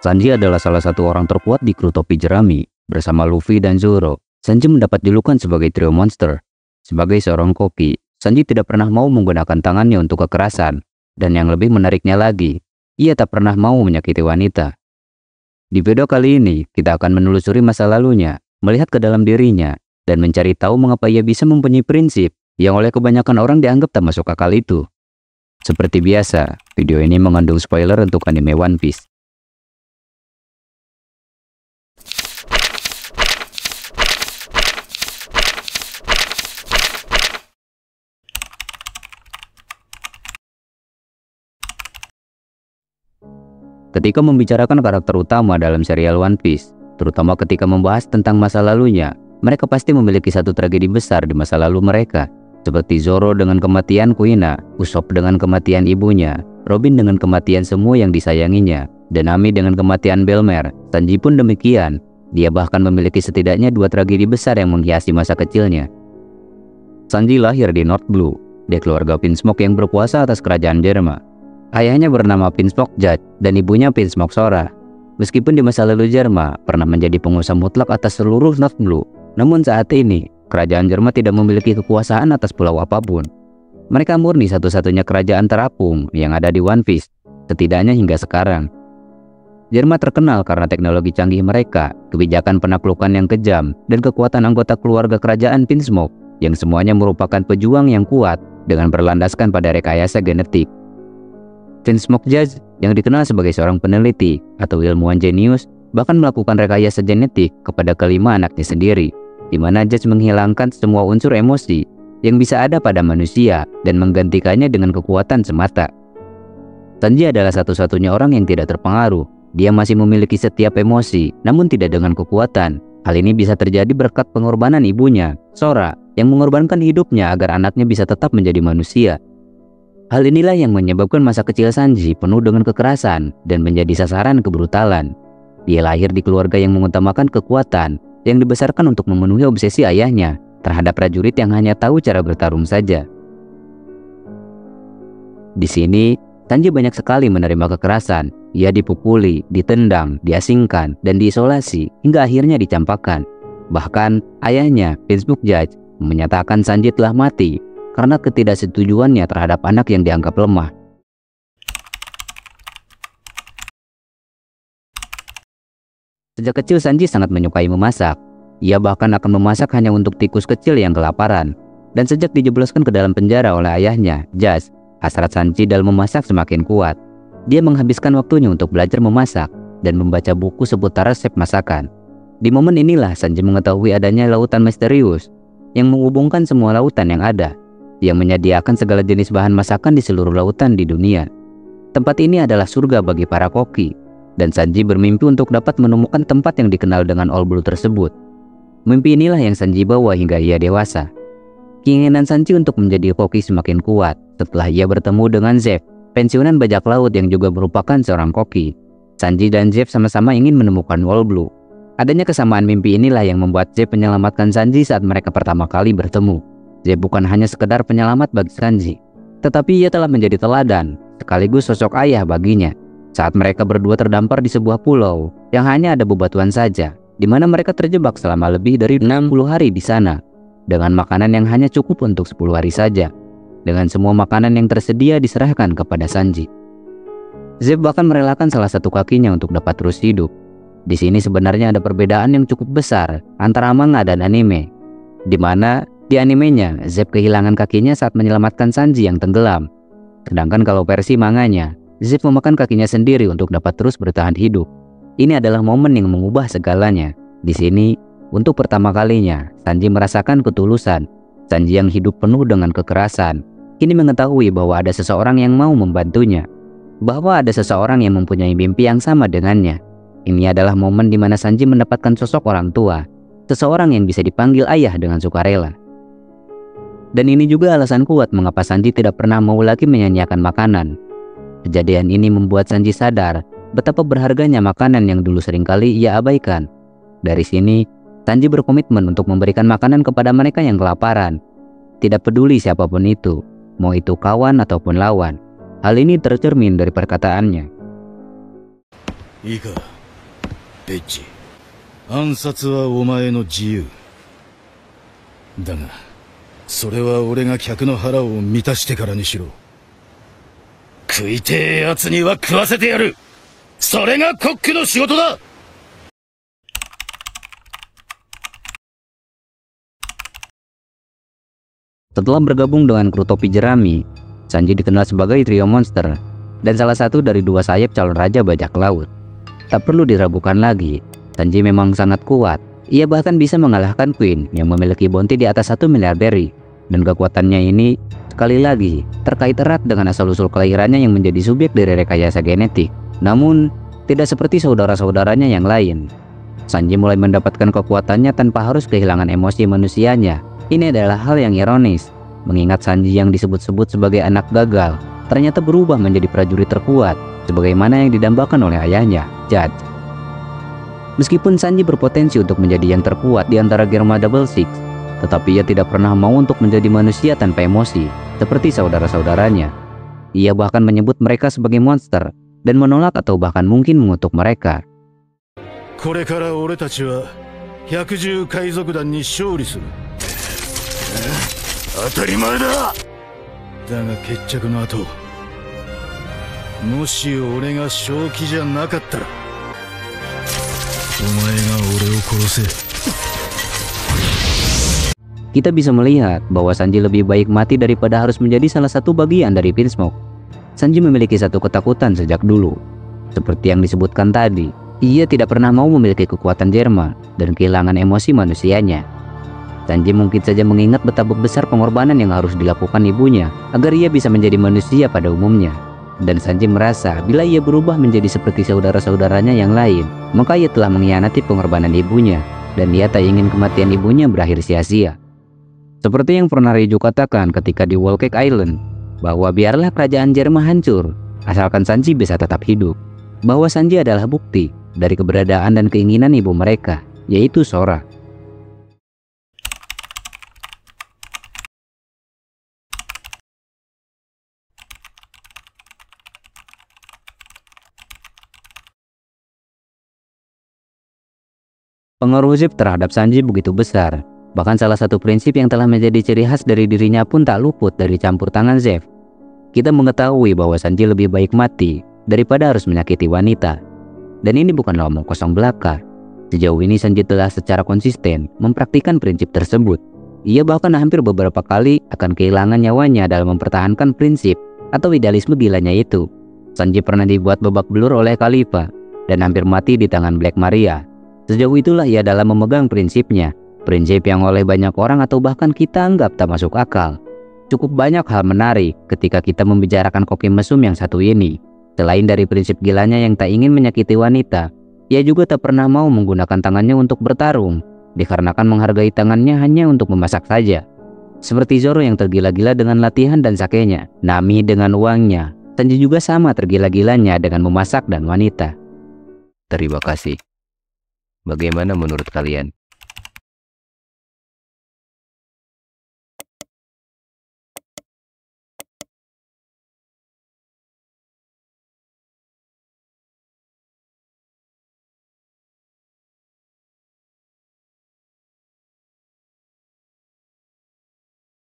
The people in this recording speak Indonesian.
Sanji adalah salah satu orang terkuat di kru topi jerami. Bersama Luffy dan Zoro, Sanji mendapat julukan sebagai trio monster. Sebagai seorang koki, Sanji tidak pernah mau menggunakan tangannya untuk kekerasan. Dan yang lebih menariknya lagi, ia tak pernah mau menyakiti wanita. Di video kali ini, kita akan menelusuri masa lalunya, melihat ke dalam dirinya, dan mencari tahu mengapa ia bisa mempunyai prinsip yang oleh kebanyakan orang dianggap tak masuk akal itu. Seperti biasa, video ini mengandung spoiler untuk anime One Piece. Ketika membicarakan karakter utama dalam serial One Piece, terutama ketika membahas tentang masa lalunya, mereka pasti memiliki satu tragedi besar di masa lalu mereka. Seperti Zoro dengan kematian Kuina, Usopp dengan kematian ibunya, Robin dengan kematian semua yang disayanginya, dan Nami dengan kematian Belmer. Sanji pun demikian. Dia bahkan memiliki setidaknya dua tragedi besar yang menghiasi masa kecilnya. Sanji lahir di North Blue, dari keluarga Pinsmoke yang berkuasa atas kerajaan Derma. Ayahnya bernama Pinsmoke Judge dan ibunya Pinsmoke Sora. Meskipun di masa lalu Jerma pernah menjadi penguasa mutlak atas seluruh North Blue, namun saat ini kerajaan Jerma tidak memiliki kekuasaan atas pulau apapun. Mereka murni satu-satunya kerajaan terapung yang ada di One Piece, setidaknya hingga sekarang. Jerma terkenal karena teknologi canggih mereka, kebijakan penaklukan yang kejam, dan kekuatan anggota keluarga kerajaan Pinsmoke yang semuanya merupakan pejuang yang kuat dengan berlandaskan pada rekayasa genetik. Pinsmoke Judge yang dikenal sebagai seorang peneliti atau ilmuwan jenius bahkan melakukan rekayasa genetik kepada kelima anaknya sendiri, di mana Judge menghilangkan semua unsur emosi yang bisa ada pada manusia dan menggantikannya dengan kekuatan semata. Sanji adalah satu-satunya orang yang tidak terpengaruh. Dia masih memiliki setiap emosi, namun tidak dengan kekuatan. Hal ini bisa terjadi berkat pengorbanan ibunya, Sora, yang mengorbankan hidupnya agar anaknya bisa tetap menjadi manusia. Hal inilah yang menyebabkan masa kecil Sanji penuh dengan kekerasan dan menjadi sasaran kebrutalan. Dia lahir di keluarga yang mengutamakan kekuatan, yang dibesarkan untuk memenuhi obsesi ayahnya terhadap prajurit yang hanya tahu cara bertarung saja. Di sini, Sanji banyak sekali menerima kekerasan. Ia dipukuli, ditendang, diasingkan, dan diisolasi hingga akhirnya dicampakkan. Bahkan, ayahnya, Pinsmoke Judge, menyatakan Sanji telah mati karena ketidaksetujuannya terhadap anak yang dianggap lemah. Sejak kecil Sanji sangat menyukai memasak. Ia bahkan akan memasak hanya untuk tikus kecil yang kelaparan. Dan sejak dijebloskan ke dalam penjara oleh ayahnya, Judge, hasrat Sanji dalam memasak semakin kuat. Dia menghabiskan waktunya untuk belajar memasak dan membaca buku seputar resep masakan. Di momen inilah Sanji mengetahui adanya lautan misterius yang menghubungkan semua lautan yang ada, yang menyediakan segala jenis bahan masakan di seluruh lautan di dunia. Tempat ini adalah surga bagi para koki, dan Sanji bermimpi untuk dapat menemukan tempat yang dikenal dengan All Blue tersebut. Mimpi inilah yang Sanji bawa hingga ia dewasa. Keinginan Sanji untuk menjadi koki semakin kuat setelah ia bertemu dengan Zeff, pensiunan bajak laut yang juga merupakan seorang koki. Sanji dan Zeff sama-sama ingin menemukan All Blue. Adanya kesamaan mimpi inilah yang membuat Zeff menyelamatkan Sanji saat mereka pertama kali bertemu. Zeff bukan hanya sekedar penyelamat bagi Sanji, tetapi ia telah menjadi teladan, sekaligus sosok ayah baginya. Saat mereka berdua terdampar di sebuah pulau yang hanya ada bebatuan saja, di mana mereka terjebak selama lebih dari 60 hari di sana, dengan makanan yang hanya cukup untuk 10 hari saja. Dengan semua makanan yang tersedia diserahkan kepada Sanji. Zeff bahkan merelakan salah satu kakinya untuk dapat terus hidup. Di sini sebenarnya ada perbedaan yang cukup besar antara manga dan anime, di mana di animenya, Zeff kehilangan kakinya saat menyelamatkan Sanji yang tenggelam. Sedangkan kalau versi manganya, Zeff memakan kakinya sendiri untuk dapat terus bertahan hidup. Ini adalah momen yang mengubah segalanya. Di sini, untuk pertama kalinya, Sanji merasakan ketulusan. Sanji yang hidup penuh dengan kekerasan, kini mengetahui bahwa ada seseorang yang mau membantunya. Bahwa ada seseorang yang mempunyai mimpi yang sama dengannya. Ini adalah momen di mana Sanji mendapatkan sosok orang tua. Seseorang yang bisa dipanggil ayah dengan sukarela. Dan ini juga alasan kuat mengapa Sanji tidak pernah mau lagi menyanyiakan makanan. Kejadian ini membuat Sanji sadar betapa berharganya makanan yang dulu seringkali ia abaikan. Dari sini, Sanji berkomitmen untuk memberikan makanan kepada mereka yang kelaparan. Tidak peduli siapapun itu, mau itu kawan ataupun lawan. Hal ini tercermin dari perkataannya. Iga. ベッジ、暗殺はお前の自由。だが、それは俺が客の腹を満たしてからにしろ。食いてえ奴には食わせてやる。それがコックの仕事だ。Setelah bergabung dengan kru topi jerami, Sanji dikenal sebagai trio monster dan salah satu dari dua sayap calon raja bajak laut. Tak perlu diragukan lagi, Sanji memang sangat kuat. Ia bahkan bisa mengalahkan Queen yang memiliki bounty di atas 1 miliar berry. Dan kekuatannya ini sekali lagi terkait erat dengan asal-usul kelahirannya yang menjadi subjek dari rekayasa genetik. Namun, tidak seperti saudara-saudaranya yang lain. Sanji mulai mendapatkan kekuatannya tanpa harus kehilangan emosi manusianya. Ini adalah hal yang ironis, mengingat Sanji yang disebut-sebut sebagai anak gagal ternyata berubah menjadi prajurit terkuat, sebagaimana yang didambakan oleh ayahnya, Judge. Meskipun Sanji berpotensi untuk menjadi yang terkuat di antara Germa Double Six, tetapi ia tidak pernah mau untuk menjadi manusia tanpa emosi, seperti saudara-saudaranya. Ia bahkan menyebut mereka sebagai monster, dan menolak atau bahkan mungkin mengutuk mereka. これから俺たちは百獣海賊団に勝利する。当たり前だ。だが決着の後、もし俺が正気じゃなかったら、お前が俺を殺せ。Kita bisa melihat bahwa Sanji lebih baik mati daripada harus menjadi salah satu bagian dari Vinsmoke. Sanji memiliki satu ketakutan sejak dulu. Seperti yang disebutkan tadi, ia tidak pernah mau memiliki kekuatan Germa dan kehilangan emosi manusianya. Sanji mungkin saja mengingat betapa besar pengorbanan yang harus dilakukan ibunya agar ia bisa menjadi manusia pada umumnya. Dan Sanji merasa bila ia berubah menjadi seperti saudara-saudaranya yang lain, maka ia telah mengkhianati pengorbanan ibunya dan ia tak ingin kematian ibunya berakhir sia-sia. Seperti yang pernah Reiju katakan ketika di Whole Cake Island, bahwa biarlah kerajaan Germa hancur, asalkan Sanji bisa tetap hidup. Bahwa Sanji adalah bukti dari keberadaan dan keinginan ibu mereka, yaitu Sora. Pengaruh Zip terhadap Sanji begitu besar. Bahkan salah satu prinsip yang telah menjadi ciri khas dari dirinya pun tak luput dari campur tangan Zeff. Kita mengetahui bahwa Sanji lebih baik mati daripada harus menyakiti wanita. Dan ini bukanlah omong kosong belaka. Sejauh ini Sanji telah secara konsisten mempraktikkan prinsip tersebut. Ia bahkan hampir beberapa kali akan kehilangan nyawanya dalam mempertahankan prinsip atau idealisme gilanya itu. Sanji pernah dibuat babak belur oleh Kalifa dan hampir mati di tangan Black Maria. Sejauh itulah ia dalam memegang prinsipnya. Prinsip yang oleh banyak orang atau bahkan kita anggap tak masuk akal. Cukup banyak hal menarik ketika kita membicarakan koki mesum yang satu ini. Selain dari prinsip gilanya yang tak ingin menyakiti wanita, ia juga tak pernah mau menggunakan tangannya untuk bertarung, dikarenakan menghargai tangannya hanya untuk memasak saja. Seperti Zoro yang tergila-gila dengan latihan dan sakenya, Nami dengan uangnya, Sanji juga sama tergila-gilanya dengan memasak dan wanita. Terima kasih. Bagaimana menurut kalian?